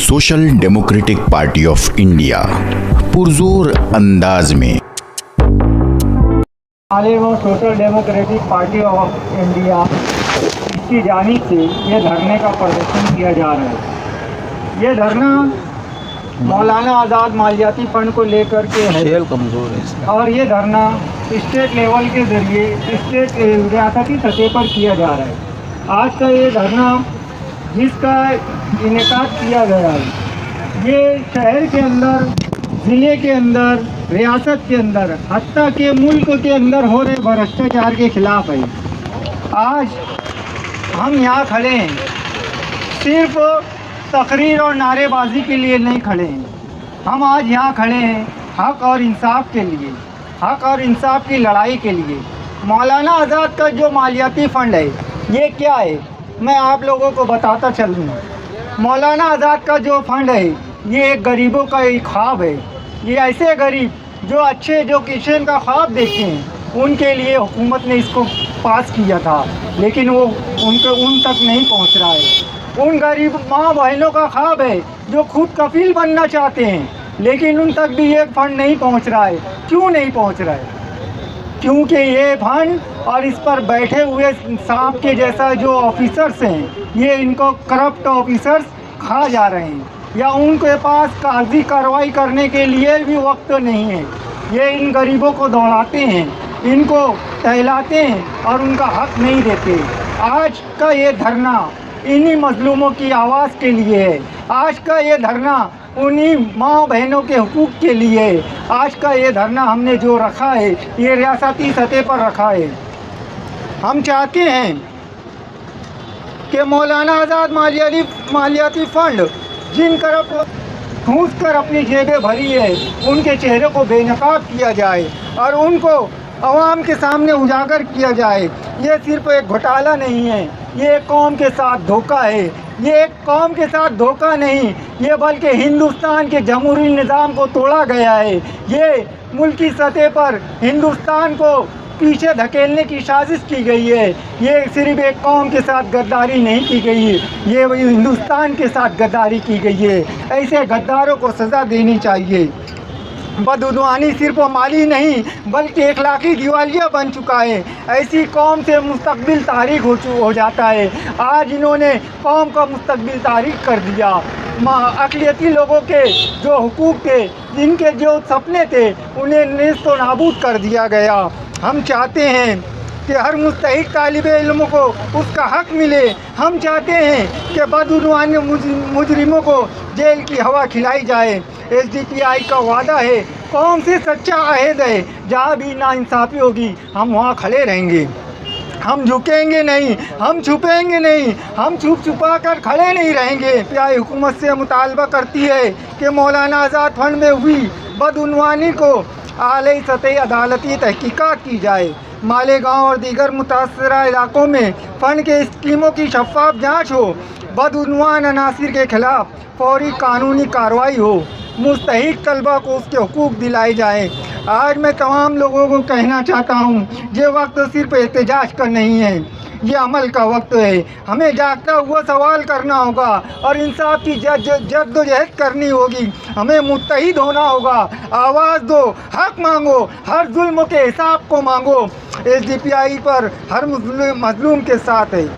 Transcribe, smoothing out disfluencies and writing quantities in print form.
Social democratic party of India पुरजोर अंदाज में वो social democratic party of India इसकी जानिब से ये धरने का प्रदर्शन किया जा रहा है। ये धरना मौलाना आज़ाद मालियाती फ़ंड को लेकर के है कमज़ोर है और ये धरना स्टेट लेवल के ज़रिए स्टेट रियासती सतह पर किया जा रहा है। आज का ये धरना जिसका इनेकाद किया गया है ये शहर के अंदर, ज़िले के अंदर, रियासत के अंदर, हत्ता के मुल्क के अंदर हो रहे भ्रष्टाचार के खिलाफ है। आज हम यहाँ खड़े हैं सिर्फ तकरीर और नारेबाजी के लिए नहीं खड़े हैं। हम आज यहाँ खड़े हैं हक़ और इंसाफ के लिए, हक़ और इंसाफ की लड़ाई के लिए। मौलाना आज़ाद का जो मालियाती फ़ंड है ये क्या है, मैं आप लोगों को बताता चलूँ। मौलाना आज़ाद का जो फ़ंड है ये एक गरीबों का एक ख्वाब है। ये ऐसे गरीब जो अच्छे, जो किशन का ख्वाब देखते हैं, उनके लिए हुकूमत ने इसको पास किया था, लेकिन वो उन तक नहीं पहुंच रहा है। उन गरीब माँ बहनों का ख्वाब है जो खुद कफील बनना चाहते हैं, लेकिन उन तक भी ये फ़ंड नहीं पहुंच रहा है। क्यों नहीं पहुंच रहा है? क्योंकि ये फंड और इस पर बैठे हुए सांप के जैसा जो ऑफिसर्स हैं, ये इनको करप्ट ऑफिसर्स खा जा रहे हैं, या उनके पास कागजी कार्रवाई करने के लिए भी वक्त नहीं है। ये इन गरीबों को दौड़ाते हैं, इनको टहलाते हैं और उनका हक नहीं देते। आज का ये धरना इन्हीं मजलूमों की आवाज़ के लिए है। आज का ये धरना उन्हीं माँ बहनों के हुकूक के लिए है। आज का ये धरना हमने जो रखा है ये रियासती सतह पर रखा है। हम चाहते हैं कि मौलाना आज़ाद मालियाती फ़ंड जिन तरफ घूस कर अपनी जेबें भरी है, उनके चेहरे को बेनकाब किया जाए और उनको अवाम के सामने उजागर किया जाए। ये सिर्फ एक घोटाला नहीं है, ये एक कौम के साथ धोखा है। ये एक कौम के साथ धोखा नहीं, ये बल्कि हिंदुस्तान के जमहूरी निज़ाम को तोड़ा गया है। ये मुल्की सतह पर हिंदुस्तान को पीछे धकेलने की साजिश की गई है। ये सिर्फ एक कौम के साथ गद्दारी नहीं की गई है, ये हिंदुस्तान के साथ गद्दारी की गई है। ऐसे गद्दारों को सज़ा देनी चाहिए। बदउनवानी सिर्फ माली नहीं बल्कि इखलाकी दिवालिया बन चुका है। ऐसी कौम से मुस्तकबिल तारीख हो जाता है। आज इन्होंने कौम का मुस्तकबिल तारीख कर दिया। अक़लियती लोगों के जो हुकूक थे, जिनके जो सपने थे, उन्हें नेस्त व नाबूद कर दिया गया। हम चाहते हैं कि हर मुस्तहिक तालिब इल्म को उसका हक़ मिले। हम चाहते हैं कि बदउनवान मुजरिमों को जेल की हवा खिलाई जाए। SDPI का वादा है, कौम से सच्चा अहद है, जहाँ भी नाइंसाफ़ी होगी हम वहाँ खड़े रहेंगे। हम झुकेंगे नहीं, हम छुपेंगे नहीं, हम छुपा कर खड़े नहीं रहेंगे। PI हुकूमत से मुतालबा करती है कि मौलाना आज़ाद फ़ंड में हुई बदउनवानी को आली सतह अदालती तहकीकात की जाए। मालेगांव और दीगर मुतासरा इलाकों में फ़ंड के स्कीमों की शफ़ाफ जाँच हो। बदउनवान अनासिर के ख़िलाफ़ फौरी कानूनी कार्रवाई हो। मुस्तहिक तलबा को उसके हुकूक दिलाए जाएँ। आज मैं तमाम लोगों को कहना चाहता हूँ, ये वक्त सिर्फ एहतजाज का नहीं है, ये अमल का वक्त है। हमें जागता हुआ सवाल करना होगा और इंसाफ की जद्दोजहद करनी होगी। हमें मुत्तहिद होना होगा। आवाज़ दो, हक़ मांगो, हर जुल्म के हिसाब को मांगो। SDPI पर हर मजलूम के साथ है।